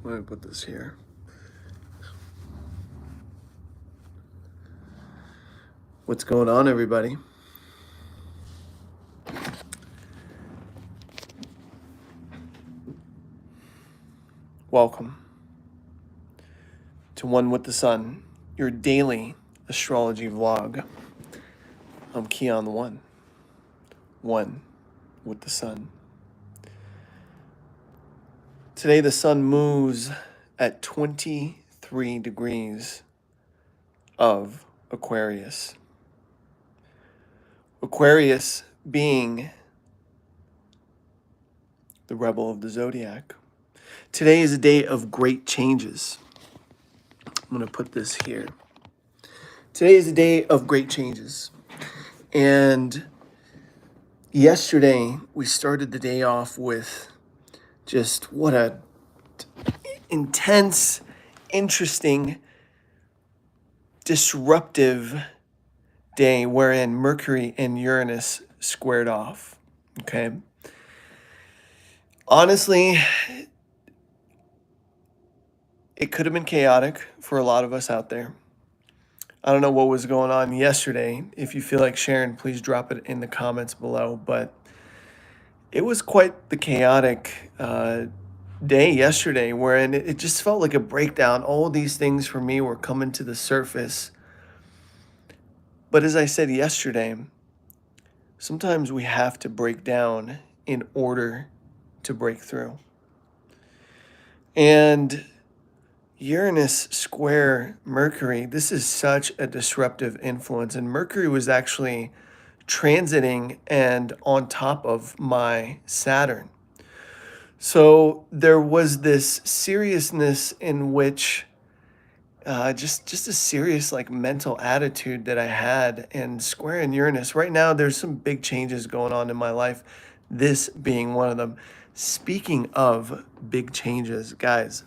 Let me put this here. What's going on, everybody? Welcome to One with the Sun, your daily astrology vlog. I'm Kian the One with the Sun. Today the sun moves at 23 degrees of Aquarius. Aquarius being the rebel of the zodiac. Today is a day of great changes. I'm going to put this here. Today is a day of great changes. And yesterday, we started the day off with just what a intense, interesting, disruptive day wherein Mercury and Uranus squared off. Okay. Honestly, it could have been chaotic for a lot of us out there. I don't know what was going on yesterday. If you feel like sharing, please drop it in the comments below. But it was quite the chaotic day yesterday, wherein it just felt like a breakdown. All these things for me were coming to the surface. But as I said yesterday, sometimes we have to break down in order to break through. And Uranus square Mercury, this is such a disruptive influence. And Mercury was actually transiting and on top of my Saturn. So there was this seriousness in which just a serious like mental attitude that I had, and square in Uranus. Right now, there's some big changes going on in my life, this being one of them. Speaking of big changes, guys,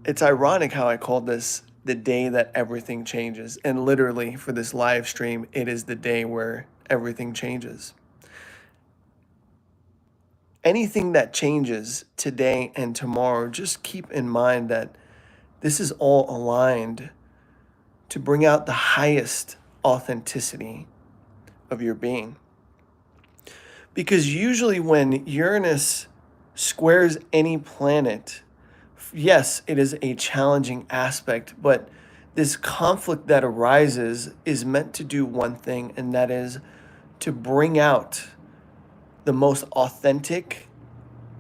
it's ironic how I called this the day that everything changes. And literally for this live stream, it is the day where everything changes. Anything that changes today and tomorrow, just keep in mind that this is all aligned to bring out the highest authenticity of your being. Because usually when Uranus squares any planet, yes, it is a challenging aspect, but this conflict that arises is meant to do one thing, and that is to bring out the most authentic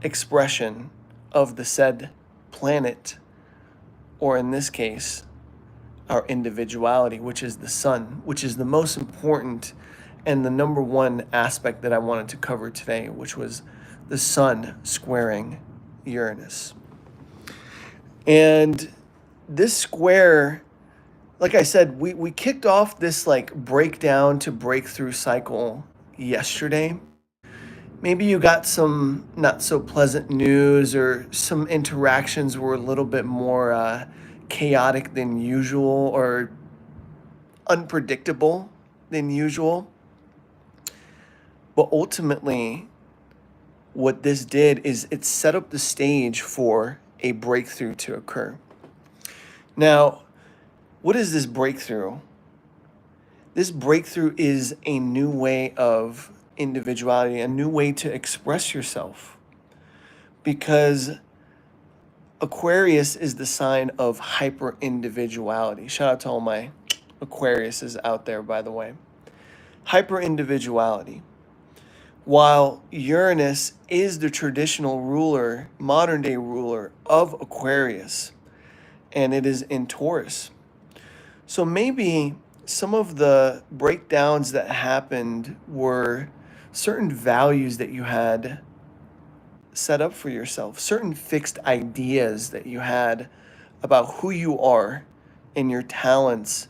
expression of the said planet, or in this case, our individuality, which is the sun, which is the most important and the number one aspect that I wanted to cover today, which was the sun squaring Uranus. And this square, like I said, we kicked off this like breakdown to breakthrough cycle yesterday. Maybe you got some not so pleasant news, or some interactions were a little bit more chaotic than usual, or unpredictable than usual. But ultimately, what this did is it set up the stage for a breakthrough to occur. Now, what is this breakthrough? This breakthrough is a new way of individuality, a new way to express yourself. Because Aquarius is the sign of hyper individuality. Shout out to all my Aquariuses out there, by the way. Hyper individuality. While Uranus is the traditional ruler, modern day ruler of Aquarius, and it is in Taurus. So maybe some of the breakdowns that happened were certain values that you had set up for yourself, certain fixed ideas that you had about who you are and your talents.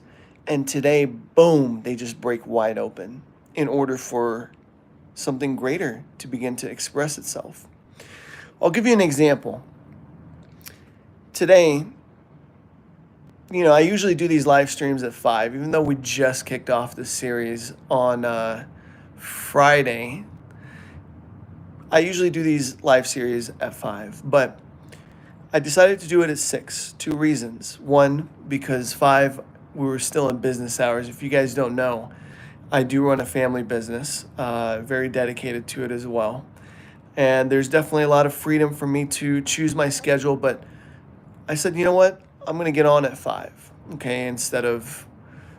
And today, boom, they just break wide open in order for something greater to begin to express itself. I'll give you an example. Today, I usually do these live streams at 5, even though we just kicked off this series on Friday. I usually do these live series at 5, but I decided to do it at 6. Two reasons. One, because 5, we were still in business hours. If you guys don't know, I do run a family business, very dedicated to it as well. And there's definitely a lot of freedom for me to choose my schedule, but I said, you know what? I'm going to get on at 5, okay, instead of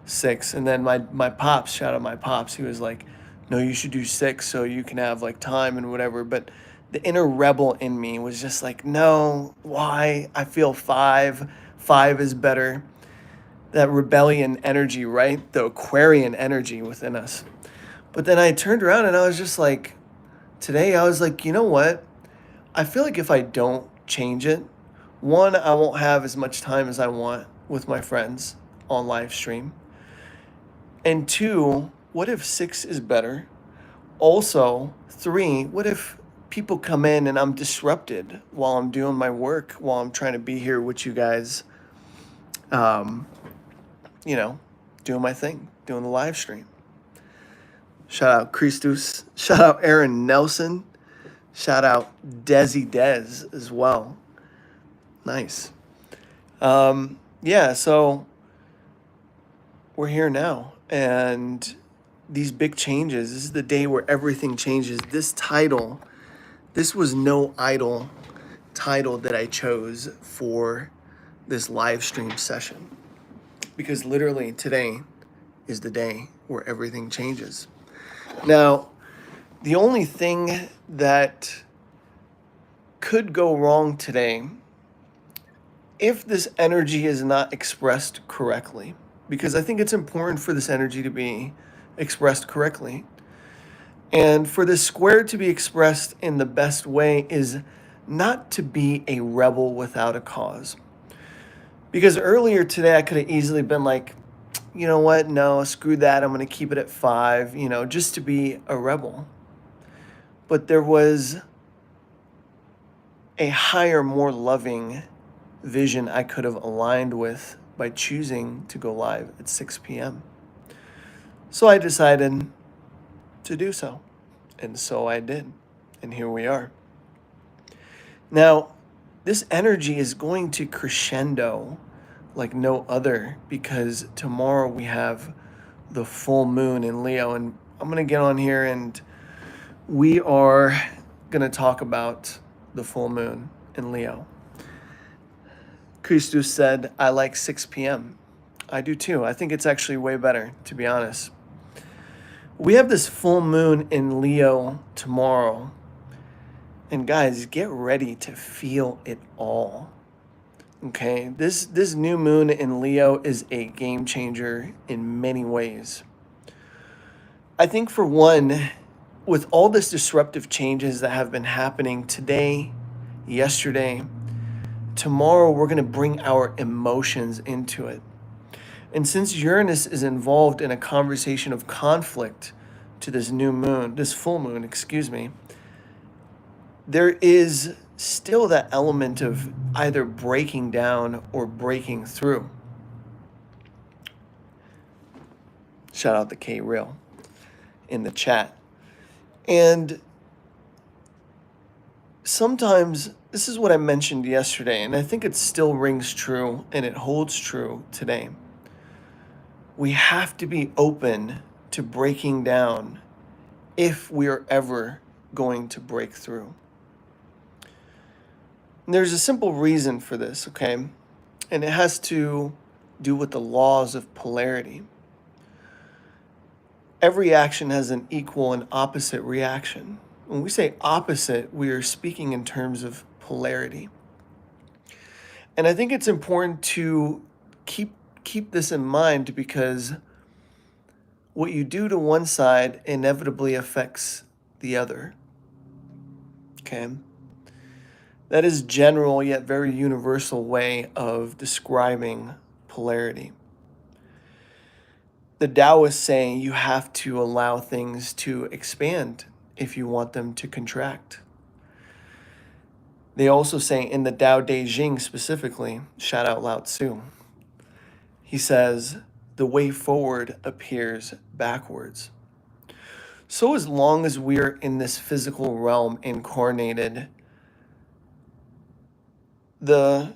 6. And then my pops, shout out my pops, he was like, no, you should do 6 so you can have like time and whatever. But the inner rebel in me was just like, no, why? I feel 5. 5 is better. That rebellion energy, right? The Aquarian energy within us. But then I turned around and I was just like, today I was like, you know what? I feel like if I don't change it, one, I won't have as much time as I want with my friends on live stream. And two, what if 6 is better? Also, 3, what if people come in and I'm disrupted while I'm doing my work, while I'm trying to be here with you guys, um, you know, doing my thing, doing the live stream. Shout out Christus. Shout out Aaron Nelson. Shout out Desi Dez as well. Nice. Yeah, so we're here now. And these big changes, this is the day where everything changes. This title, this was no idle title that I chose for this live stream session. Because literally today is the day where everything changes. Now, the only thing that could go wrong today, if this energy is not expressed correctly, because I think it's important for this energy to be expressed correctly. And for this square to be expressed in the best way is not to be a rebel without a cause. Because earlier today, I could have easily been like, you know what? No, screw that. I'm going to keep it at 5, just to be a rebel. But there was a higher, more loving vision I could have aligned with by choosing to go live at 6 p.m. So I decided to do so. And so I did. And here we are. Now, this energy is going to crescendo like no other because tomorrow we have the full moon in Leo. And I'm going to get on here and we are going to talk about the full moon in Leo. Christus said, I like 6 p.m. I do too. I think it's actually way better, to be honest. We have this full moon in Leo tomorrow. And guys, get ready to feel it all. Okay? This new moon in Leo is a game changer in many ways. I think for one, with all this disruptive changes that have been happening today, yesterday, tomorrow we're going to bring our emotions into it. And since Uranus is involved in a conversation of conflict to this new moon, this full moon, excuse me, there is still that element of either breaking down or breaking through. Shout out the K-Real in the chat. And sometimes, this is what I mentioned yesterday, and I think it still rings true and it holds true today. We have to be open to breaking down if we are ever going to break through. And there's a simple reason for this, okay? And it has to do with the laws of polarity. Every action has an equal and opposite reaction. When we say opposite, we are speaking in terms of polarity. And I think it's important to keep this in mind because what you do to one side inevitably affects the other. Okay? That is general yet very universal way of describing polarity. The Taoists say you have to allow things to expand if you want them to contract. They also say in the Tao Te Ching specifically, shout out Lao Tzu, he says, the way forward appears backwards. So as long as we're in this physical realm incarnated, the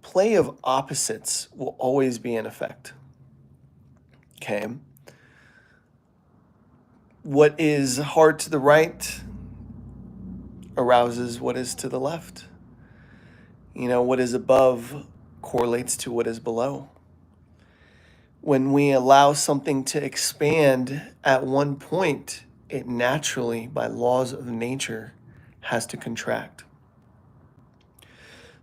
play of opposites will always be in effect. Okay. What is hard to the right arouses what is to the left. What is above correlates to what is below. When we allow something to expand at one point, it naturally, by laws of nature, has to contract.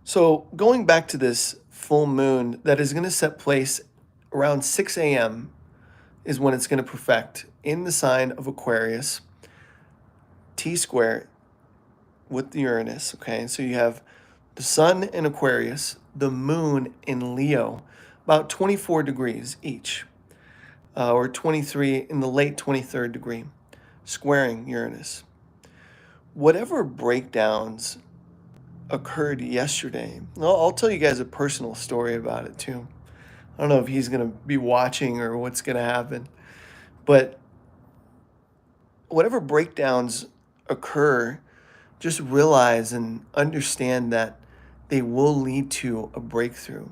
So going back to this full moon that is going to set place around 6 a.m. is when it's going to perfect in the sign of Aquarius, T square with the Uranus. Okay, so you have the sun in Aquarius, the moon in Leo, about 24 degrees each, or 23 in the late 23rd degree, squaring Uranus. Whatever breakdowns occurred yesterday, I'll tell you guys a personal story about it too. I don't know if he's going to be watching or what's going to happen, but whatever breakdowns occur, just realize and understand that they will lead to a breakthrough.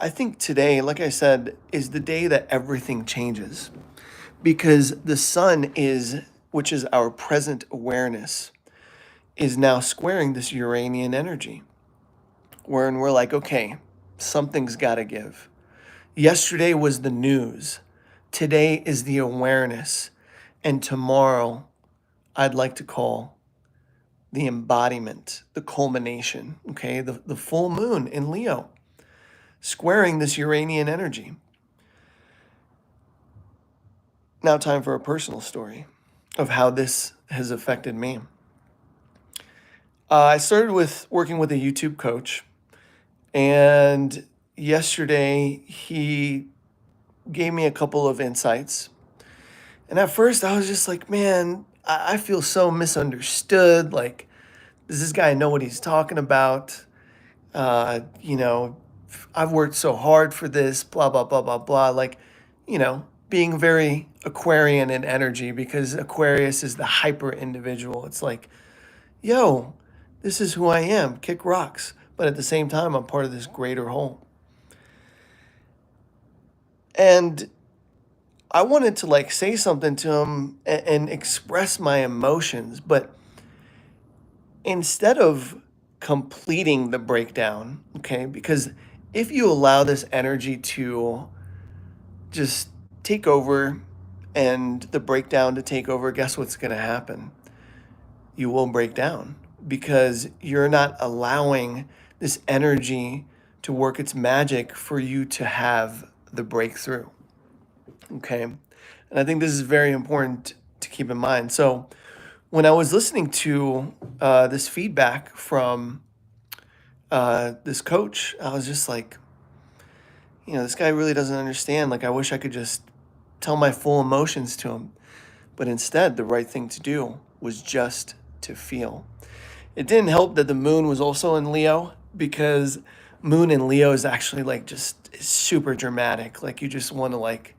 I think today, like I said, is the day that everything changes because the sun which is our present awareness, is now squaring this Uranian energy, wherein we're like, okay, something's got to give. Yesterday was the news. Today is the awareness. And tomorrow, I'd like to call the embodiment, the culmination, okay? The full moon in Leo, squaring this Uranian energy. Now time for a personal story of how this has affected me. I started with working with a YouTube coach, and yesterday he gave me a couple of insights. And at first I was just like, man, I feel so misunderstood. Like, does this guy know what he's talking about? You know, I've worked so hard for this, blah, blah, blah, blah, blah. Like, being very Aquarian in energy because Aquarius is the hyper individual. It's like, yo, this is who I am, kick rocks. But at the same time, I'm part of this greater whole. And I wanted to like say something to him and express my emotions, but instead of completing the breakdown, okay, because if you allow this energy to just take over and the breakdown to take over, guess what's going to happen? You will break down because you're not allowing this energy to work its magic for you to have the breakthrough. Okay. And I think this is very important to keep in mind. So when I was listening to this feedback from this coach, I was just like, this guy really doesn't understand. Like, I wish I could just tell my full emotions to him. But instead, the right thing to do was just to feel. It didn't help that the moon was also in Leo because moon in Leo is actually like just super dramatic. Like, you just want to like,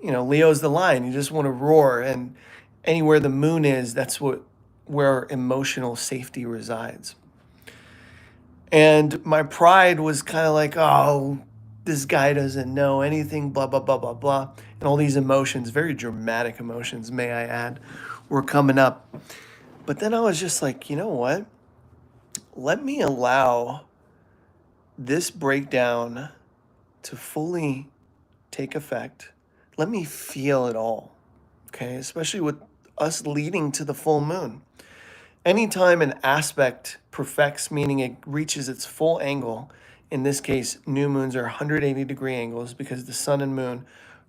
Leo's the lion. You just want to roar. And anywhere the moon is, that's where emotional safety resides. And my pride was kind of like, oh, this guy doesn't know anything, blah, blah, blah, blah, blah. And all these emotions, very dramatic emotions, may I add, were coming up. But then I was just like, you know what? Let me allow this breakdown to fully take effect. Let me feel it all, okay? Especially with us leading to the full moon. Anytime an aspect perfects, meaning it reaches its full angle, in this case, new moons are 180-degree angles because the sun and moon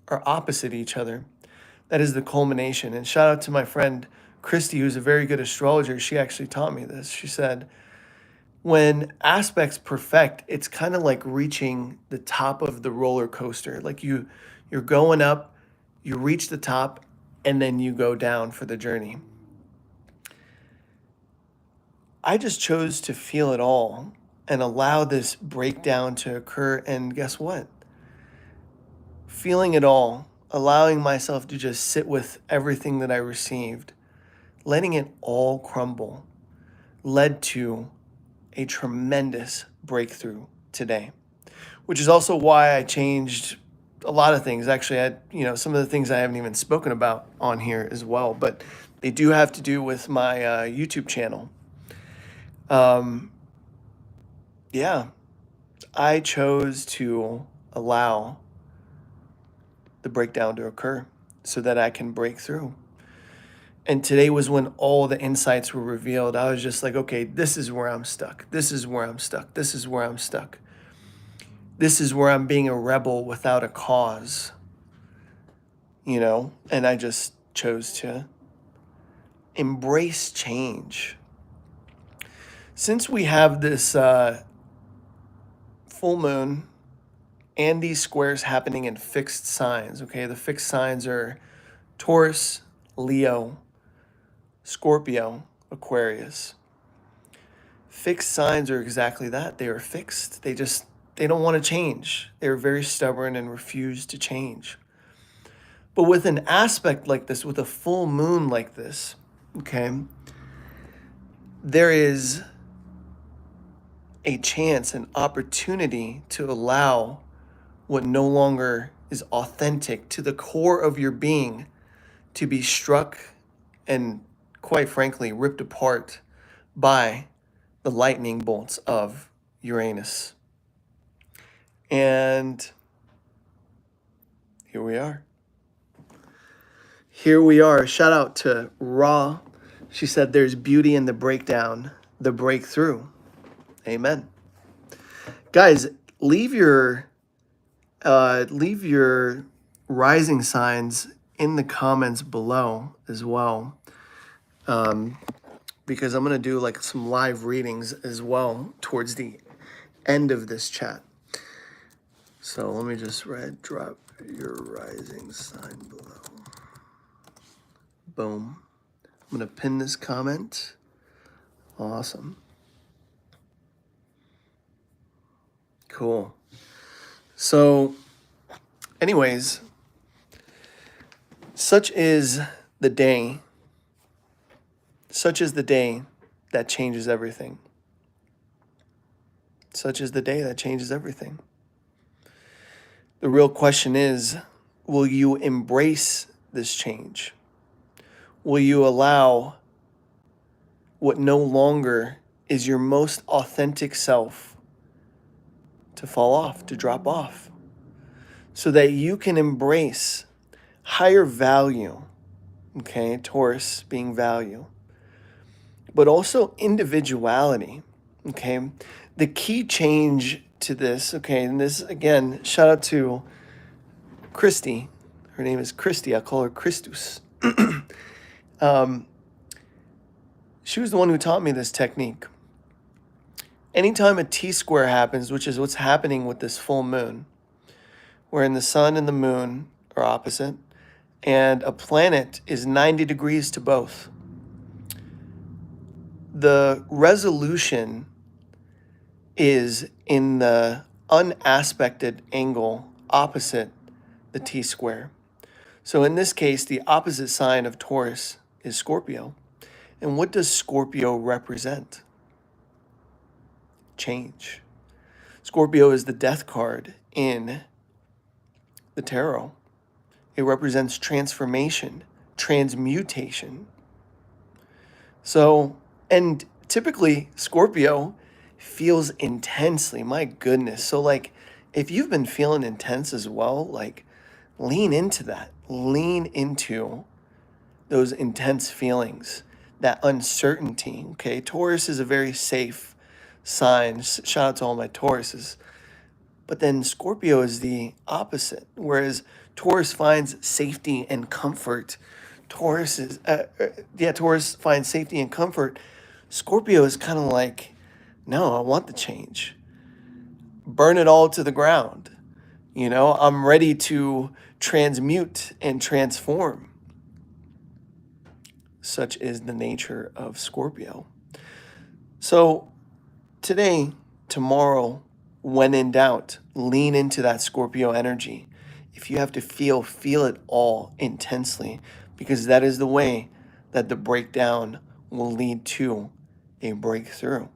are opposite each other. That is the culmination. And shout out to my friend Christy, who's a very good astrologer. She actually taught me this. She said, when aspects perfect, it's kind of like reaching the top of the roller coaster. Like you're going up, you reach the top, and then you go down for the journey. I just chose to feel it all and allow this breakdown to occur. And guess what? Feeling it all allowing myself to just sit with everything that I received, letting it all crumble, led to a tremendous breakthrough today, which is also why I changed a lot of things. Actually, some of the things I haven't even spoken about on here as well, but they do have to do with my YouTube channel. Yeah, I chose to allow the breakdown to occur so that I can break through. And today was when all the insights were revealed. I was just like, okay, this is where I'm stuck. This is where I'm stuck. This is where I'm stuck. This is where I'm being a rebel without a cause, and I just chose to embrace change. Since we have this full moon and these squares happening in fixed signs, okay, the fixed signs are Taurus, Leo, Scorpio, Aquarius. Fixed signs are exactly that. They are fixed. They don't want to change. They're very stubborn and refuse to change. But with an aspect like this, with a full moon like this, okay, there is a chance, an opportunity to allow what no longer is authentic to the core of your being to be struck and, quite frankly, ripped apart by the lightning bolts of Uranus. And here we are. Here we are. Shout out to Ra. She said there's beauty in the breakdown, the breakthrough. Amen. Guys, leave your rising signs in the comments below as well. Because I'm going to do like some live readings as well towards the end of this chat. So let me just drop your rising sign below. Boom. I'm going to pin this comment. Awesome. Cool. So, anyways, such is the day. Such is the day that changes everything. Such is the day that changes everything. The real question is, will you embrace this change? Will you allow what no longer is your most authentic self to fall off, to drop off, so that you can embrace higher value, okay, Taurus being value, but also individuality, okay? The key change to this, okay, and this, again, shout out to Christy. Her name is Christy. I call her Christus. She was the one who taught me this technique. Anytime a T-square happens, which is what's happening with this full moon, wherein the sun and the moon are opposite, and a planet is 90 degrees to both, the resolution is in the unaspected angle opposite the T-square. So in this case, the opposite sign of Taurus is Scorpio. And what does Scorpio represent? Change. Scorpio is the death card in the tarot. It represents transformation, transmutation. So, and typically Scorpio feels intensely, my goodness. So like, if you've been feeling intense as well, like lean into that. Lean into those intense feelings, that uncertainty, okay? Taurus is a very safe sign. Shout out to all my Tauruses. But then Scorpio is the opposite. Whereas Taurus finds safety and comfort. Taurus finds safety and comfort. Scorpio is kind of like, no, I want the change. Burn it all to the ground. I'm ready to transmute and transform. Such is the nature of Scorpio. So today, tomorrow, when in doubt, lean into that Scorpio energy. If you have to feel it all intensely, because that is the way that the breakdown will lead to a breakthrough.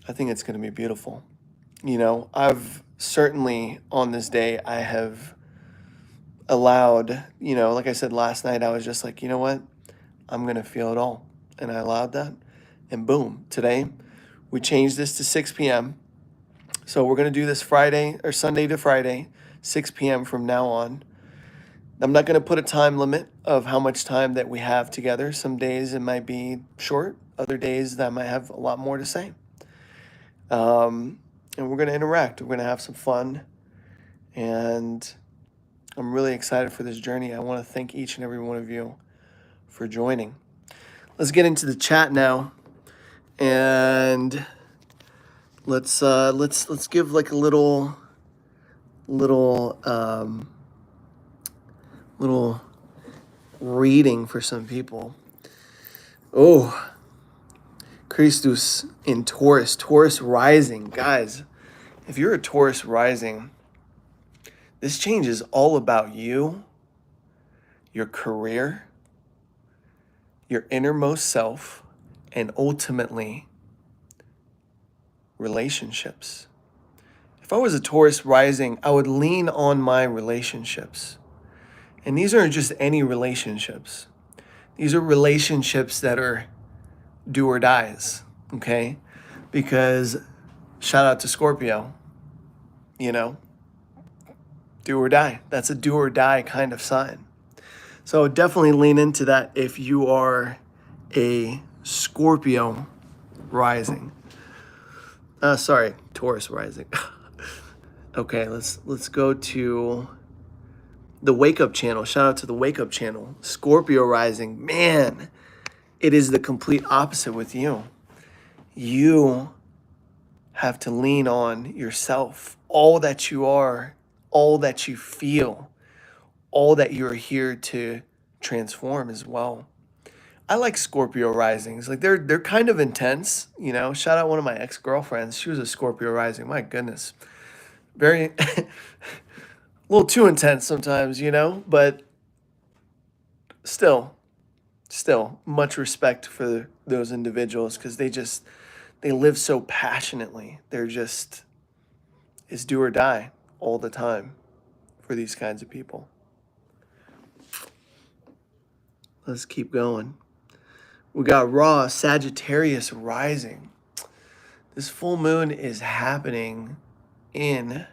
I think it's going to be beautiful. I've certainly on this day, I have allowed, like I said last night, I was just like, you know what? I'm going to feel it all. And I allowed that. And boom, today we changed this to 6 p.m. So we're going to do this Friday or Sunday to Friday, 6 p.m. from now on. I'm not going to put a time limit of how much time that we have together. Some days it might be short, other days that I might have a lot more to say. And we're going to interact. We're going to have some fun. And I'm really excited for this journey. I want to thank each and every one of you for joining. Let's get into the chat now. And let's give like a little reading for some people. Oh, Christus in Taurus rising. Guys, if you're a Taurus rising, this change is all about you, your career, your innermost self, and ultimately relationships. If I was a Taurus rising, I would lean on my relationships. And these aren't just any relationships. These are relationships that are do or dies, okay? Because shout out to Scorpio, do or die. That's a do or die kind of sign. So definitely lean into that if you are a Scorpio rising. Taurus rising. Okay, let's go to the Wake Up channel. Shout out to the Wake Up channel. Scorpio rising. Man, it is the complete opposite with you. You have to lean on yourself. All that you are, all that you feel, all that you're here to transform as well. I like Scorpio risings. Like they're kind of intense, Shout out one of my ex-girlfriends. She was a Scorpio rising. My goodness. Very a little too intense sometimes, but still much respect for those individuals because they live so passionately. It's do or die all the time for these kinds of people. Let's keep going. We got Raw Sagittarius rising. This full moon is happening in,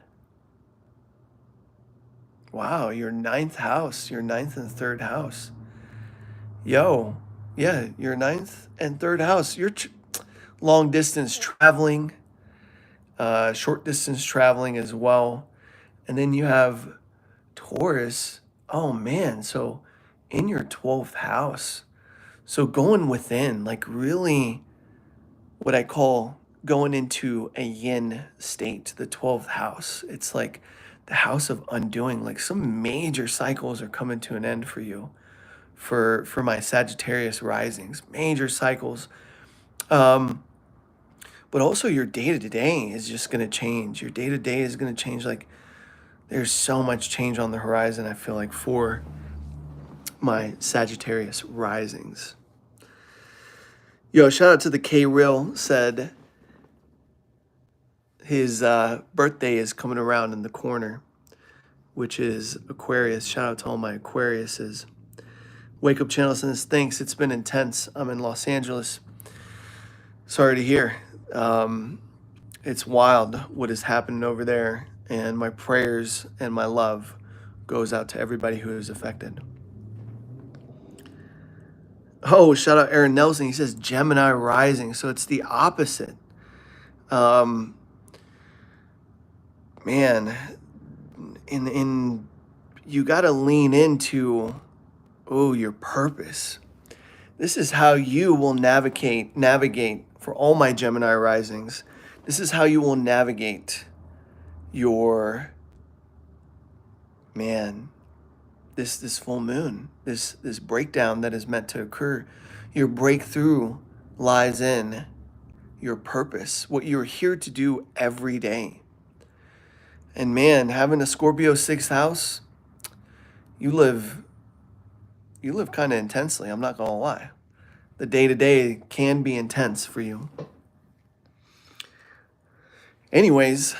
wow, your ninth house, your ninth and third house. Your ninth and third house. You're long distance traveling, short distance traveling as well. And then you have Taurus. Oh man, so in your 12th house. So going within, like really what I call going into a yin state, the 12th house. It's like the house of undoing. Like some major cycles are coming to an end for you. For my Sagittarius risings, major cycles. But also your day-to-day is just going to change. Your day-to-day is going to change. Like there's so much change on the horizon, I feel like, for my Sagittarius risings. Yo, shout out to the K-Real, said his birthday is coming around in the corner, which is Aquarius. Shout out to all my Aquariuses. Wake Up channel says, thanks, it's been intense. I'm in Los Angeles. Sorry to hear. It's wild what is happening over there, and my prayers and my love goes out to everybody who is affected. Oh, shout out Aaron Nelson. He says Gemini rising, so it's the opposite. Man, in you got to lean into your purpose. This is how you will navigate for all my Gemini risings. This is how you will navigate your this full moon, this breakdown that is meant to occur. Your breakthrough lies in your purpose, what you're here to do every day. And man, having a Scorpio 6th house, you live kind of intensely, I'm not going to lie. The day-to-day can be intense for you. Anyways,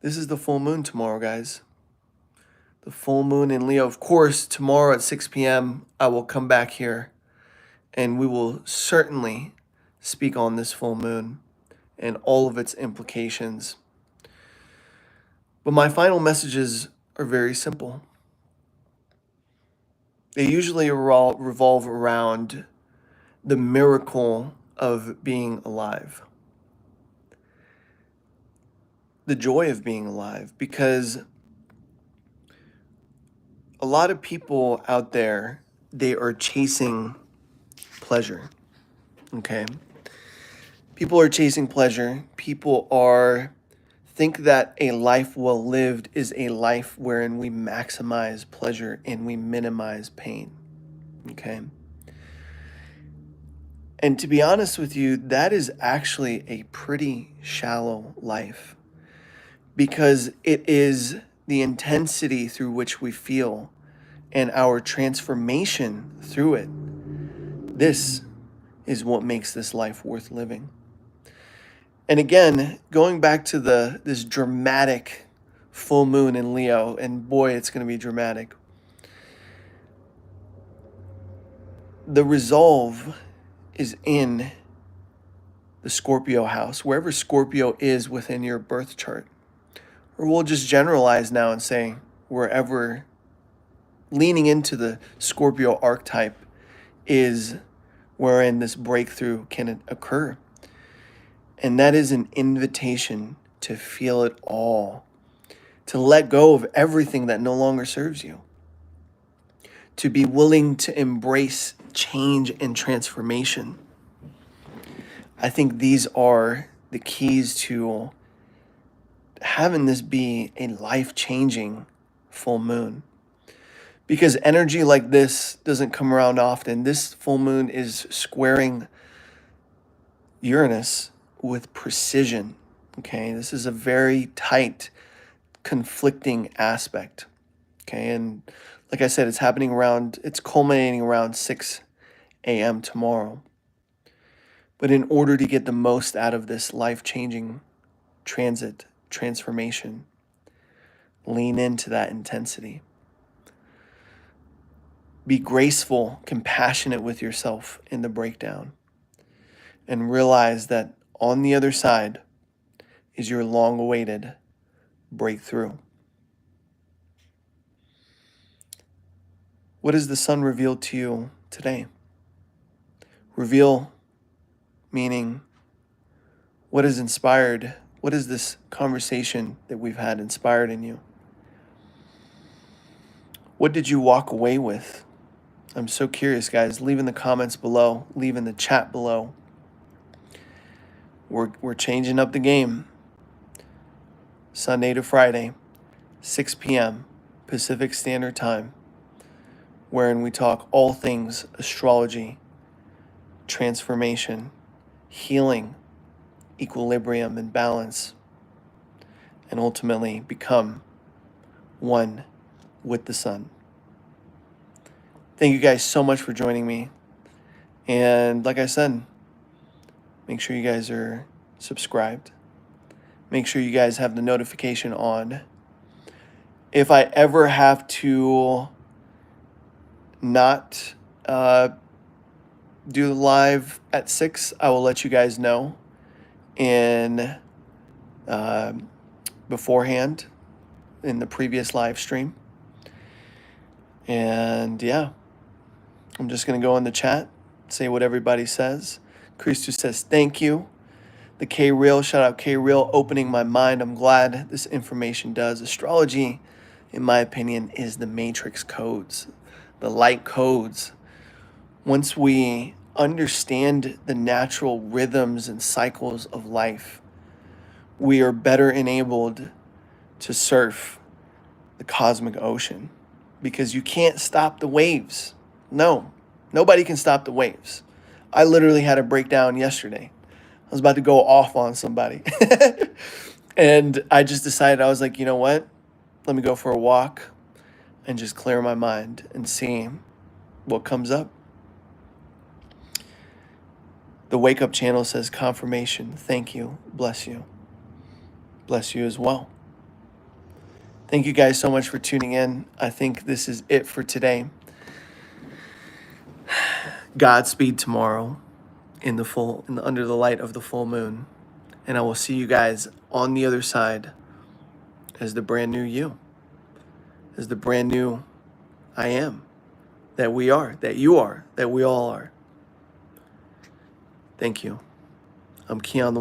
this is the full moon tomorrow, guys. The full moon in Leo. Of course, tomorrow at 6 p.m., I will come back here and we will certainly speak on this full moon and all of its implications. But my final messages are very simple. They usually revolve around the miracle of being alive. The joy of being alive, because a lot of people out there, they are chasing pleasure, okay? People are chasing pleasure. People think that a life well lived is a life wherein we maximize pleasure and we minimize pain, okay? And to be honest with you, that is actually a pretty shallow life, because it is the intensity through which we feel and our transformation through it. This is what makes this life worth living. And again, going back to this dramatic full moon in Leo, and boy, it's going to be dramatic. The resolve is in the Scorpio house, wherever Scorpio is within your birth chart. Or we'll just generalize now and say wherever leaning into the Scorpio archetype is wherein this breakthrough can occur. And that is an invitation to feel it all, to let go of everything that no longer serves you, to be willing to embrace change and transformation. I think these are the keys to having this be a life-changing full moon. Because energy like this doesn't come around often. This full moon is squaring Uranus with precision, okay? This is a very tight, conflicting aspect, okay? And like I said, it's culminating around 6 a.m. tomorrow. But in order to get the most out of this life-changing transformation, lean into that intensity. Be graceful, compassionate with yourself in the breakdown, and realize that on the other side is your long-awaited breakthrough. What has the sun revealed to you today? Reveal meaning, what has this conversation that we've had inspired in you? What did you walk away with? I'm so curious, guys. Leave in the comments below. Leave in the chat below. We're changing up the game. Sunday to Friday, 6 p.m. Pacific Standard Time, wherein we talk all things astrology, transformation, healing, equilibrium, and balance, and ultimately become one with the sun. Thank you guys so much for joining me. And like I said, make sure you guys are subscribed. Make sure you guys have the notification on. If I ever have to not do live at 6, I will let you guys know in beforehand in the previous live stream. And yeah, I'm just going to go in the chat, say what everybody says. Christus says, thank you. The K-Real, shout out K-Real, opening my mind. I'm glad this information does. Astrology, in my opinion, is the matrix codes, the light codes. Once we understand the natural rhythms and cycles of life, we are better enabled to surf the cosmic ocean, because you can't stop the waves. No, nobody can stop the waves. I literally had a breakdown yesterday. I was about to go off on somebody. And I just decided, I was like, you know what? Let me go for a walk and just clear my mind and see what comes up. The Wake Up channel says confirmation. Thank you. Bless you. Bless you as well. Thank you guys so much for tuning in. I think this is it for today. Godspeed tomorrow under the light of the full moon. And I will see you guys on the other side as the brand new you, as the brand new I am, that we are, that you are, that we all are. Thank you. I'm Kian the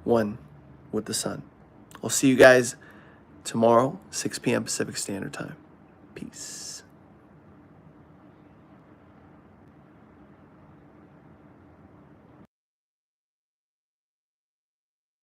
one with the sun. I'll see you guys tomorrow, 6 p.m. Pacific Standard Time. Peace.